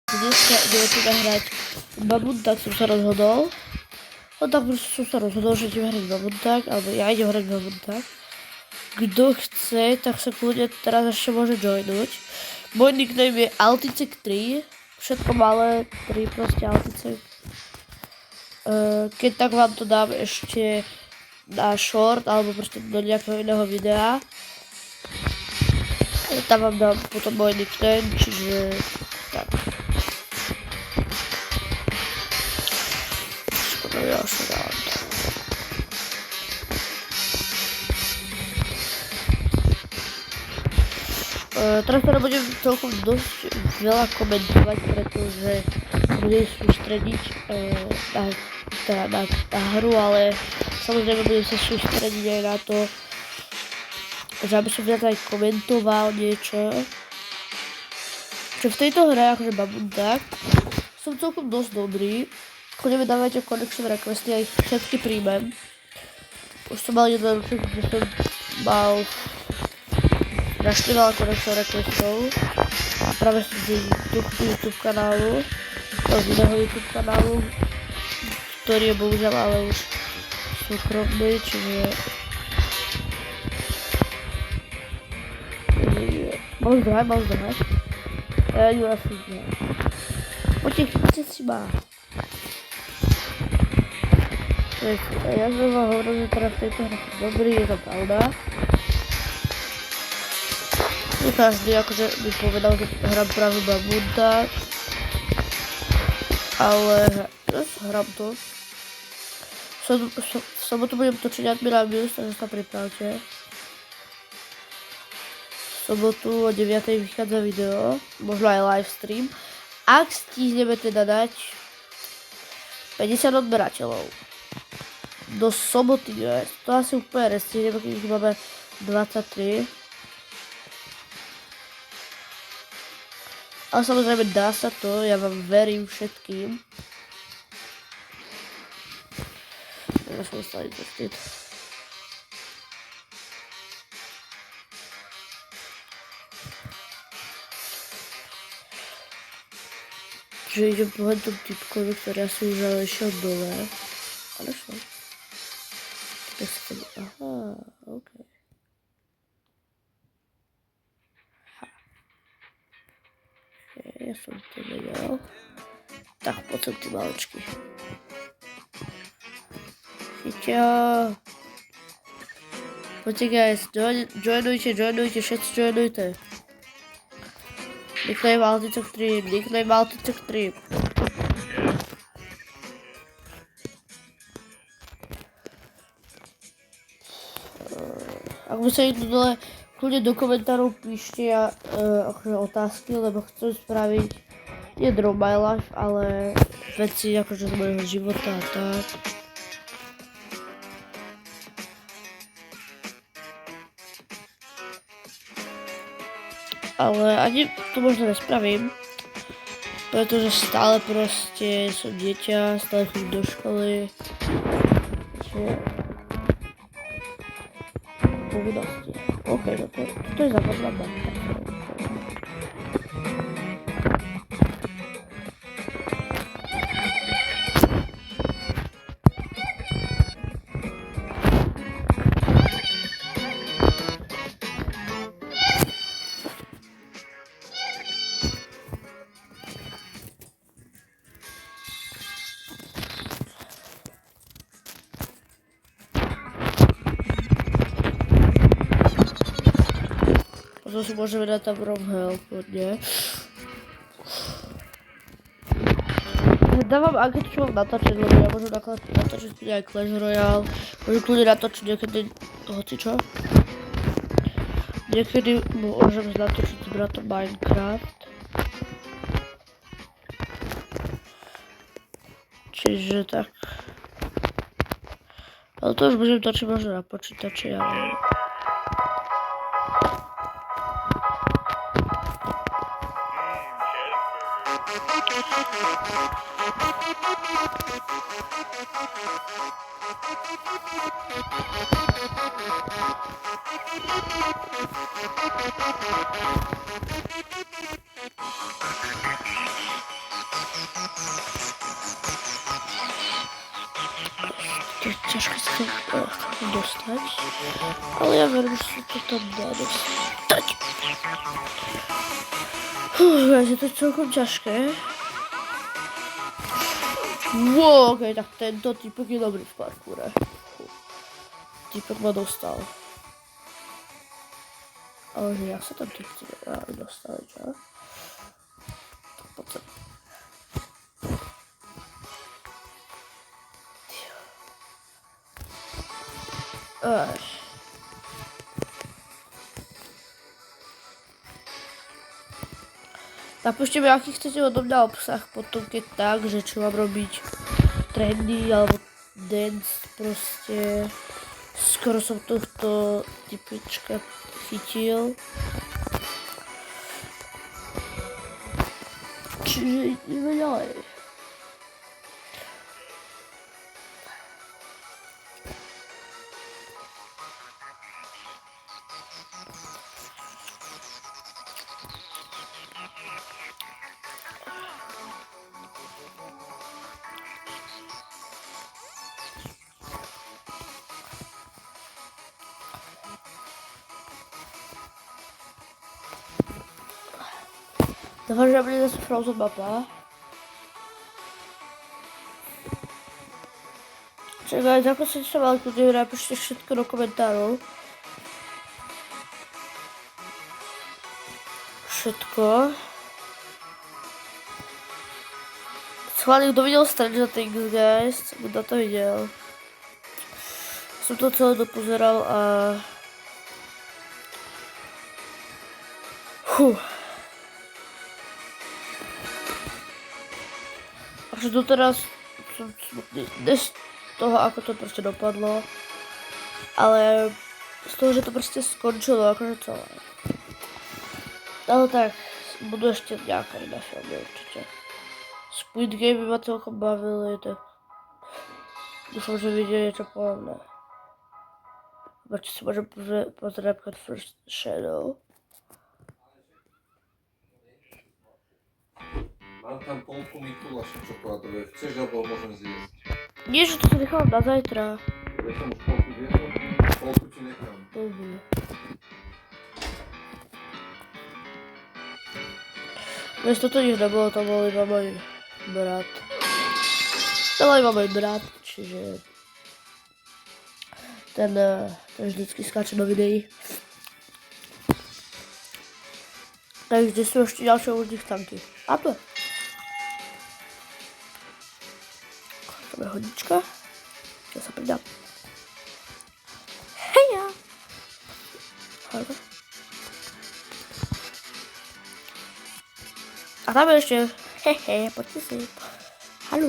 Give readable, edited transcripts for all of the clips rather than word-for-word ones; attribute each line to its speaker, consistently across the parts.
Speaker 1: dneska ideme teda hrať Baboon, tak som sa rozhodol. No tak proste som sa rozhodol, že idem hrať Baboon tak, alebo ja idem hrať Baboon tak. Kto chce, tak sa kľudne teraz ešte môže joinúť. Môj nickname je Alticek3, všetko malé, 3 proste Alticek. Keď tak vám to dám ešte na short, alebo proste do nejakého iného videa. Tam vám dám potom môj nickname, čiže tak. Škoda, ja sa dám. Teraz teda budem celkom dosť veľa komentovať, pretože budem sústrediť na hru, ale samozrejme budem sa sústrediť aj na to, že aby som viac aj komentoval niečo. Čo v tejto hre, akože Baboon tak, som celkom dosť dobrý. Chodíme dávať o connection requesty, ja ich všetky príjmem. Už som mal jeden roček, kde som mal naštívala connection requestov. Práve z tohto YouTube kanálu, z iného YouTube kanálu, ktorý je bohužiaľ ale už súkromný, čiže mám zdrhať. Ju asi zdrhať. Poďte, chyťte si ma. Ja som vám hovoril, že teda v tejto hre som dobrý, je to pravda. Nie každý akože by povedal, že hrám práve Baboon tak. Ale hrám to. V sobotu budem točiť Admiral News, takže sa pripravte. V sobotu o 9:00 vychádza video, možno aj live stream. Ak stihneme teda dať 50 odberateľov do soboty, to asi úplne nestihneme, keď ich máme 23. Ale samozrejme dá sa to, ja vám verím všetkým. Ja som stali to. Čiže idem po tom typkovi, ktorý asi už ale išiel dole. Ale čo? Tak sa tam... Aha, okej. Ja som to vedel. Tak, poď som tí maločky. Chyťa. Poďte guys, joinujte, všetci joinujte. Nickname Alticek3. Ak by sa idú dole, kľudne do komentárov píšte akože otázky, lebo chcem spraviť nie Draw My Life, ale veci akože z môjho života a tak. Ale ani to možno nespravím, pretože stále proste som dieťa, stále chodím do školy, čiže povinnosti. OK, no to je základná banka. Potom si môžeme dať tam Rom Help, nie? Dávam anketu, čo mám natáčať, lebo ja môžem natáčať aj Clash Royale. Môžem kľudne natáčať niekedy, hocičo. Niekedy môžem natočiť s bratom Minecraft. Čiže tak. Ale to už budem točiť možno na počítači, ale... dostať. Ale ja verím, že sa to tam dá dostať. Je to celkom ťažké. Wow, ok, tak tento typek je dobrý v parkoure. Typek ma dostal. Ale že jak sa tam typci dostali, čo? Tak poď sem. Napíšte mi, aký chcete odo mňa obsah potom, keď tak, že čo mám robiť trendy alebo dance, proste skoro som tohto typička chytil. Čiže ideme ďalej. Dúfam, že bude zase Frozen mapa. Čakaj, ako sa sa veľkú divu, napíšte všetko do komentárov. Všetko. Schválne, kto videl Stranger Things, guys? Kto to videl? Som to celé dopozeral a... Takže doteraz som smutný z toho, ako to proste dopadlo, ale z toho, že to proste skončilo, akože celé. Ale tak, budú ešte nejaké iné filmy určite. Squid Game ma celkom bavili, tak dúfam, že vidie niečo podobné. Či si môžem pozrieť napríklad First Shadow.
Speaker 2: Mám tam polku Mikuláša čokoládové. Chceš, alebo môžem zjesť?
Speaker 1: Nie, že to sa nechávam na zajtra.
Speaker 2: Ja som už polku zjedol, polku ti nechám.
Speaker 1: Dnes toto nič nebolo, to bol iba môj brat. To bol iba môj brat, čiže... Ten vždycky skáče do videí. Takže kde sú ešte ďalšie od nich tanky. A to je. Tam je hodička. Ja sa pridám. Heja! Halko. A tam je ešte. Hehe, poďte si. Haló.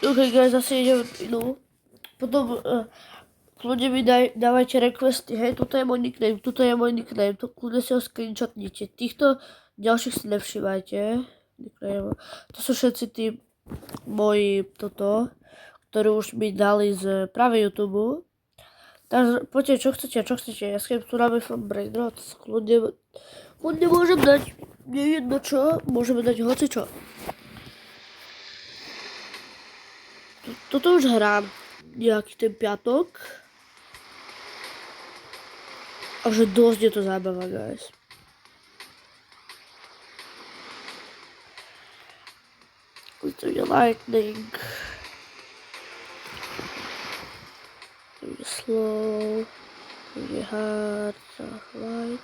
Speaker 1: Ok, guys, zase idem inú. Potom kľudne mi dávajte requesty, hej, toto je môj nickname, to kľudne si ho screenshotnite. Týchto ďalších si nevšímajte. To sú všetci tí moji ktorí už mi dali z práve YouTube. Takže poďte, čo chcete, ja s kým tu dáme from Brainrots, kľudne môžem dať, nie jedno čo, môžeme dať hocičo. Toto už hrám nejaký ten piatok. A že dosť je to zábava, guys. To je lightning. To je slow. To je hard. Light.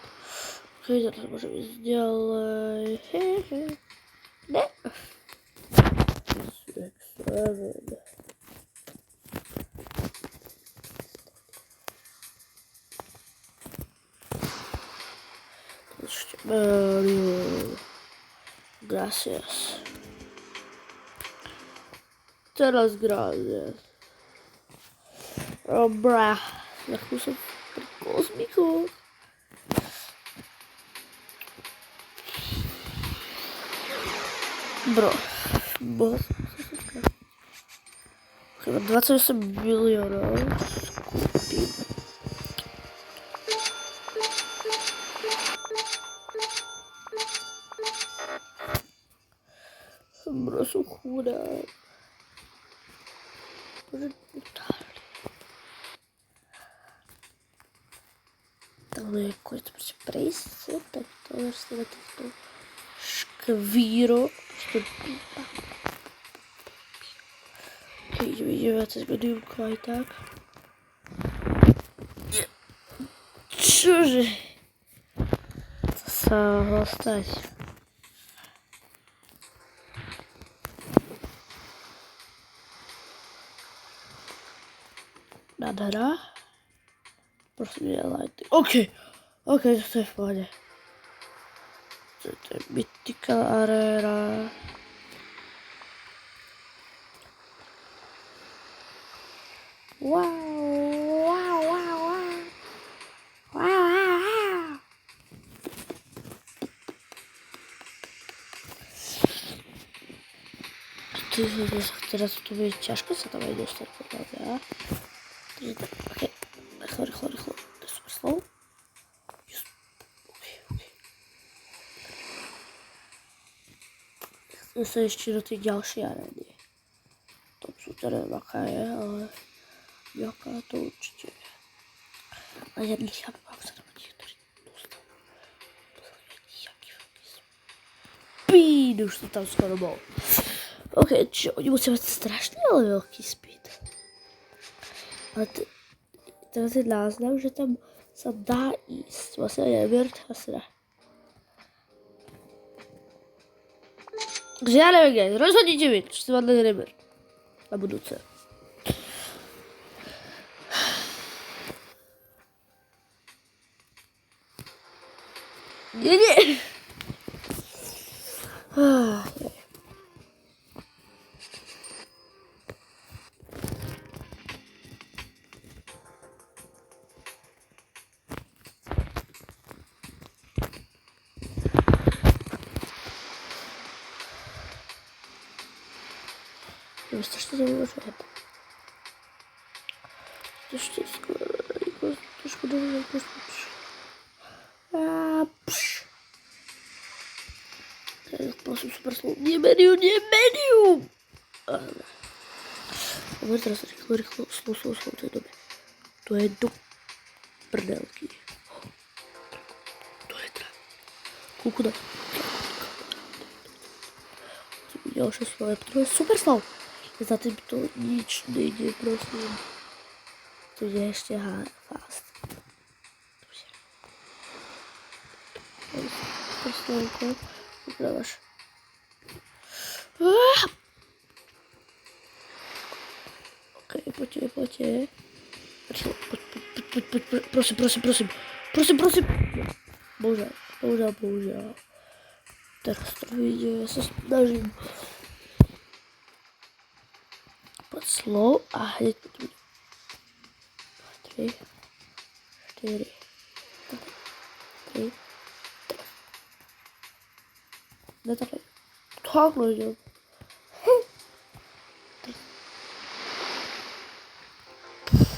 Speaker 1: Ok, teraz môžem ísť ďalej. Hehe. Ne. 6, 7. Gracias. Teraz gracias. Bra. Jakú som pri kozmiku. Bro. Chyba 28 miliónov. Kúpim. Prosím, chudák. Bože, brutálne. Tak no je konec prostě prejsť, tak to vlastně na týchto škvíro. Ideme cez mediumko aj tak. Čože? To sa mohlo stať. Nádhera. Prosím, nelajte. OK, to je v pohode. To je Mythical Arena. Wow. Teraz to bude ťažko sa tam aj dostať, podľa mňa. Takže tak, okej. Rýchlo. To je super slow. Yes. Okej. Chcem sa ešte do tej ďalšej arény. Tam sú teda aká je, ale jaká to určite je. A ja nechápem, ako sa tam niektorí dostanú. To sa nejaký veľký speed, už to tam skoro bol. OK, čiže oni musia mať strašne ale veľký speed. Ale teraz je náznam, že tam sa dá ísť. Vlastne neber, to sa dá. Takže ja neviem, guys, rozhodnite mi, čo sa vám neber. Na budúce. Nie. Strašne zaujímavé. Ešte skôr, trošku dobre postuč. Prosím, super slovo. Nie medium! Dobre, teraz rýchlo, slovo, to je dobre. To je do prdelky. To je teda. Kúku dá. Ďalšie slovo, to je super slovo. Za tým to nič nejde, prosím. To je ešte fast. To slovko. Upraváš. OK, poďte. Poď. Prosím. Bohužiaľ. Teraz to ide, ja sa snažím. Poď slow a hneď to bude. 3, 4, 3, takhle. Takhle idem.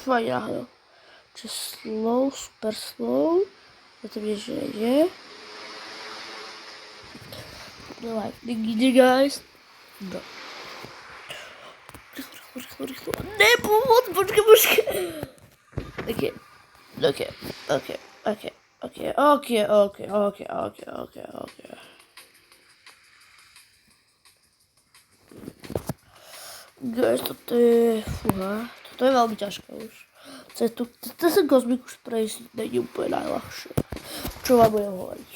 Speaker 1: Fajn náhodou. Čiže slow, super slow. Ja to vieš, že ide. No lightning ide, guys. No. Rýchlo. Nepomôcť, počkaj. OK. Guys, toto je veľmi ťažké už. Ten kozmik už prejsť není úplne najľahšie. Čo vám budem hovoriť?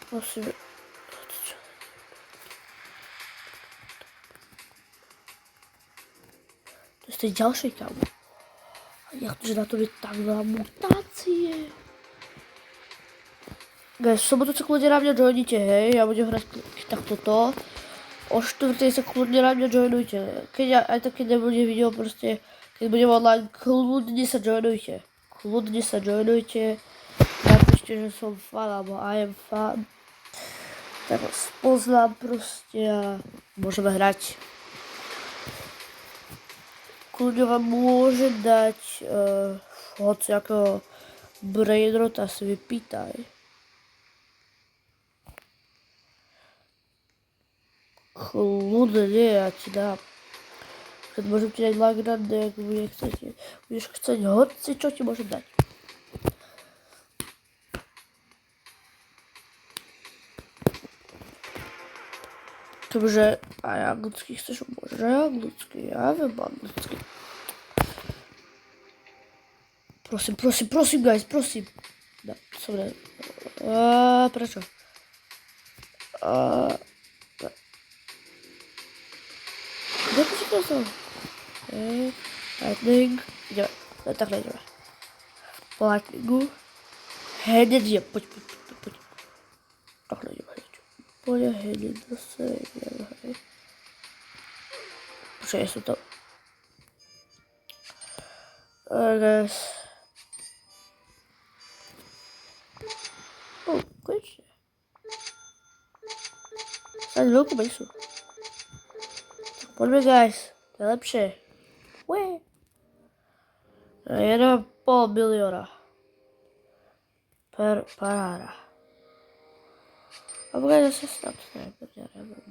Speaker 1: Prosím. To je z tej ďalšej kámu. A že na to je tak veľa mutácie. Guys, v sobotu sa kľudne na mňa joinite, hej, ja budem hrať takto to. O 4. sa kľudne na mňa joinujte. Aj to, keď nebude video, proste, keď budem online, kľudne sa joinujte. Napíšte, že som fan, alebo I am fan. Tak vás poznám proste a môžeme hrať. Kľudne vám môže dať hociakého Brainrota si vypýtaj. Kľudne, ja ti dám. Keď môžem ti dať Lagrande, ak bude chcete. Budeš chcieť hoci, čo ti môžem dať. Takže aj anglicky chceš, môžeš aj anglicky, ja viem anglicky. Prosím, guys, prosím. No, som ne... prečo? Kde počítal som? Lightning. Ideme, takhle ideme. Po lightningu. Hneď, poď. Takhle ideme hneď. Poď hneď zase, ideme, hej. Počkaj, sú to... Guys. Konečne. Snáď veľkú mesu. Poďme, guys. To je lepšie. Ué. 1,5 milióna. Per paráda. A bude zase snad sniper, ja neviem.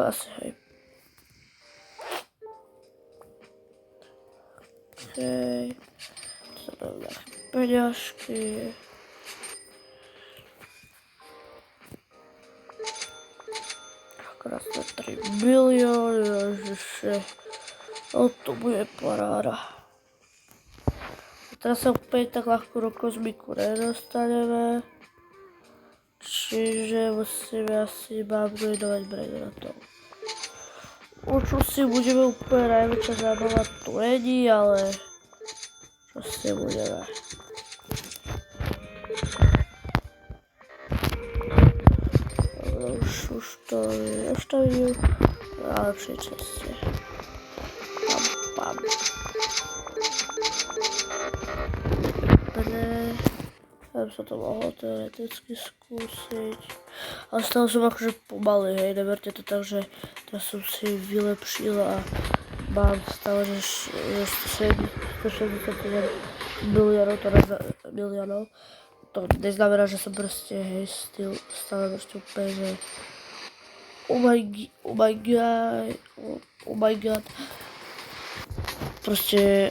Speaker 1: Asi hej. Okej. To tam nejaké peňažky. Krásne 3 milióny, ježiše. No to bude paráda. A teraz sa opäť tak ľahko do kozmiku nedostaneme. Čiže musíme asi upgradeovať Brainrotov. O čo si budeme úplne najväčšia zábava tu není, ale čo si budeme. Už to nestavím na lepšej ceste. Pam. Dobre. Tam sa to mohlo teoreticky skúsiť. Ale stále som akože pomalý, hej, neverte to tak, že teraz som si vylepšil a mám stále, že 161 miliónov. To neznamená, že som proste, hej, stále proste úplne, že oh my god. Proste,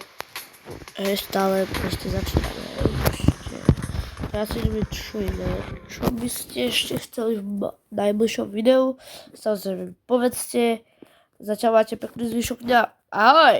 Speaker 1: hej, stále proste začíname, hej, proste. Ja si neviem, čo iné. Čo by ste ešte chceli v najbližšom videu? Samozrejme, povedzte. Zatiaľ máte pekný zvyšok dňa. Ahoj!